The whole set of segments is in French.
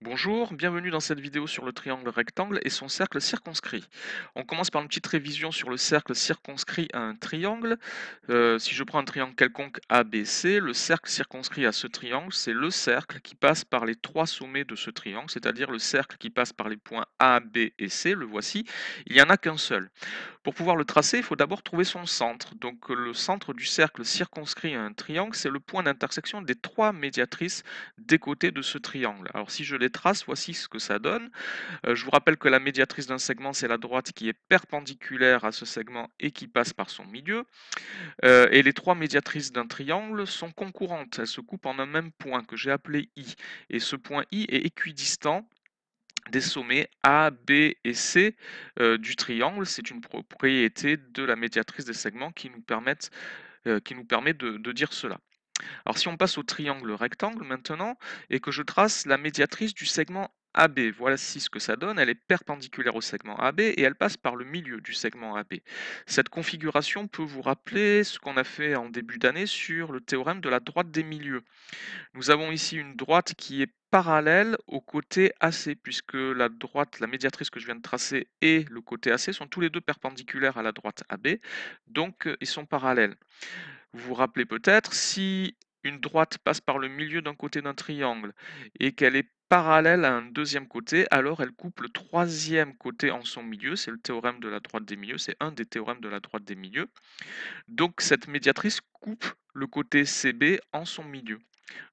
Bonjour, bienvenue dans cette vidéo sur le triangle rectangle et son cercle circonscrit. On commence par une petite révision sur le cercle circonscrit à un triangle. Si je prends un triangle quelconque ABC, le cercle circonscrit à ce triangle, c'est le cercle qui passe par les trois sommets de ce triangle, c'est-à-dire le cercle qui passe par les points A, B et C, le voici. Il n'y en a qu'un seul. Pour pouvoir le tracer, il faut d'abord trouver son centre. Donc le centre du cercle circonscrit à un triangle, c'est le point d'intersection des trois médiatrices des côtés de ce triangle. Alors si je les trace, voici ce que ça donne. Je vous rappelle que la médiatrice d'un segment, c'est la droite qui est perpendiculaire à ce segment et qui passe par son milieu. Et les trois médiatrices d'un triangle sont concurrentes. Elles se coupent en un même point que j'ai appelé I. Et ce point I est équidistant des sommets A, B et C du triangle. C'est une propriété de la médiatrice des segments qui nous permet de dire cela. Alors si on passe au triangle rectangle maintenant et que je trace la médiatrice du segment AB, voici ce que ça donne. Elle est perpendiculaire au segment AB et elle passe par le milieu du segment AB. Cette configuration peut vous rappeler ce qu'on a fait en début d'année sur le théorème de la droite des milieux. Nous avons ici une droite qui est parallèle au côté AC, puisque la droite, la médiatrice que je viens de tracer et le côté AC sont tous les deux perpendiculaires à la droite AB, donc ils sont parallèles. Vous vous rappelez peut-être, si une droite passe par le milieu d'un côté d'un triangle et qu'elle est parallèle à un deuxième côté, alors elle coupe le troisième côté en son milieu, c'est le théorème de la droite des milieux, c'est un des théorèmes de la droite des milieux. Donc cette médiatrice coupe le côté CB en son milieu.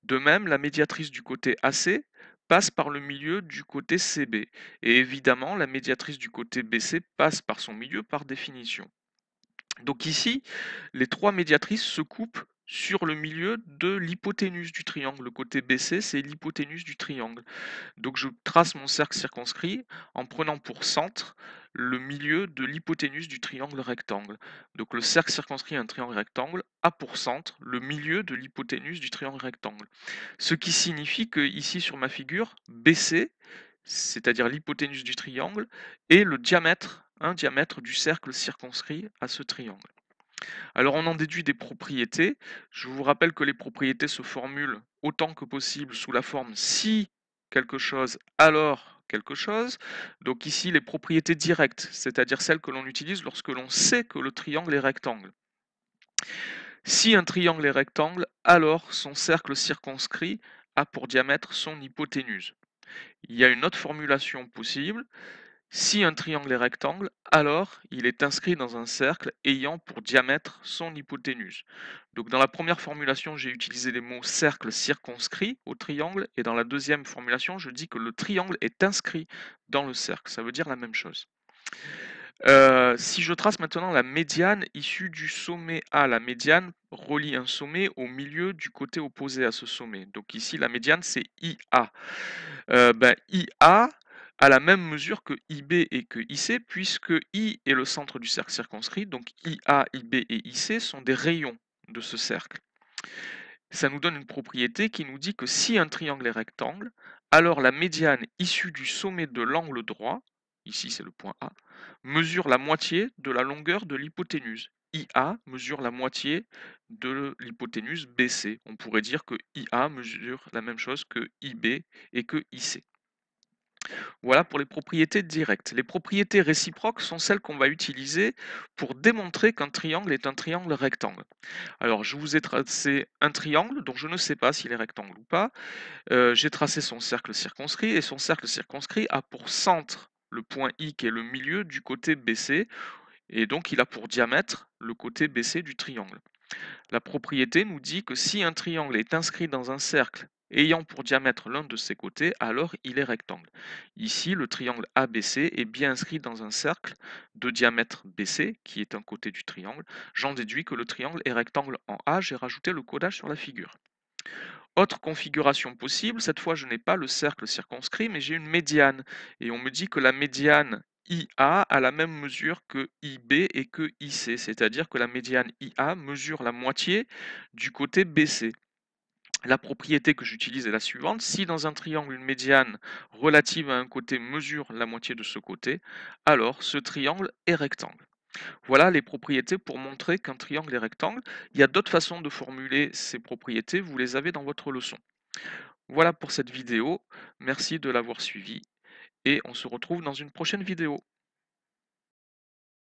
De même, la médiatrice du côté AC passe par le milieu du côté CB. Et évidemment, la médiatrice du côté BC passe par son milieu par définition. Donc ici, les trois médiatrices se coupent sur le milieu de l'hypoténuse du triangle. Le côté BC, c'est l'hypoténuse du triangle. Donc je trace mon cercle circonscrit en prenant pour centre le milieu de l'hypoténuse du triangle rectangle. Donc le cercle circonscrit à un triangle rectangle a pour centre le milieu de l'hypoténuse du triangle rectangle. Ce qui signifie que ici sur ma figure, BC, c'est-à-dire l'hypoténuse du triangle, est le diamètre, un diamètre du cercle circonscrit à ce triangle. Alors on en déduit des propriétés. Je vous rappelle que les propriétés se formulent autant que possible sous la forme si quelque chose, alors quelque chose. Donc ici les propriétés directes, c'est-à-dire celles que l'on utilise lorsque l'on sait que le triangle est rectangle. Si un triangle est rectangle, alors son cercle circonscrit a pour diamètre son hypoténuse. Il y a une autre formulation possible. Si un triangle est rectangle, alors il est inscrit dans un cercle ayant pour diamètre son hypoténuse. Donc dans la première formulation, j'ai utilisé les mots cercle circonscrit au triangle, et dans la deuxième formulation, je dis que le triangle est inscrit dans le cercle. Ça veut dire la même chose. Si je trace maintenant la médiane issue du sommet A, la médiane relie un sommet au milieu du côté opposé à ce sommet. Donc ici, la médiane, c'est IA. IA a la même mesure que IB et que IC, puisque I est le centre du cercle circonscrit, donc IA, IB et IC sont des rayons de ce cercle. Ça nous donne une propriété qui nous dit que si un triangle est rectangle, alors la médiane issue du sommet de l'angle droit, ici c'est le point A, mesure la moitié de la longueur de l'hypoténuse. IA mesure la moitié de l'hypoténuse BC. On pourrait dire que IA mesure la même chose que IB et que IC. Voilà pour les propriétés directes. Les propriétés réciproques sont celles qu'on va utiliser pour démontrer qu'un triangle est un triangle rectangle. Alors, je vous ai tracé un triangle dont je ne sais pas s'il est rectangle ou pas. J'ai tracé son cercle circonscrit et son cercle circonscrit a pour centre le point I qui est le milieu du côté BC et donc il a pour diamètre le côté BC du triangle. La propriété nous dit que si un triangle est inscrit dans un cercle ayant pour diamètre l'un de ses côtés, alors il est rectangle. Ici, le triangle ABC est bien inscrit dans un cercle de diamètre BC, qui est un côté du triangle. J'en déduis que le triangle est rectangle en A, j'ai rajouté le codage sur la figure. Autre configuration possible, cette fois je n'ai pas le cercle circonscrit, mais j'ai une médiane. Et on me dit que la médiane IA a la même mesure que IB et que IC, c'est-à-dire que la médiane IA mesure la moitié du côté BC. La propriété que j'utilise est la suivante: si dans un triangle une médiane relative à un côté mesure la moitié de ce côté, alors ce triangle est rectangle. Voilà les propriétés pour montrer qu'un triangle est rectangle. Il y a d'autres façons de formuler ces propriétés, vous les avez dans votre leçon. Voilà pour cette vidéo. Merci de l'avoir suivie et on se retrouve dans une prochaine vidéo.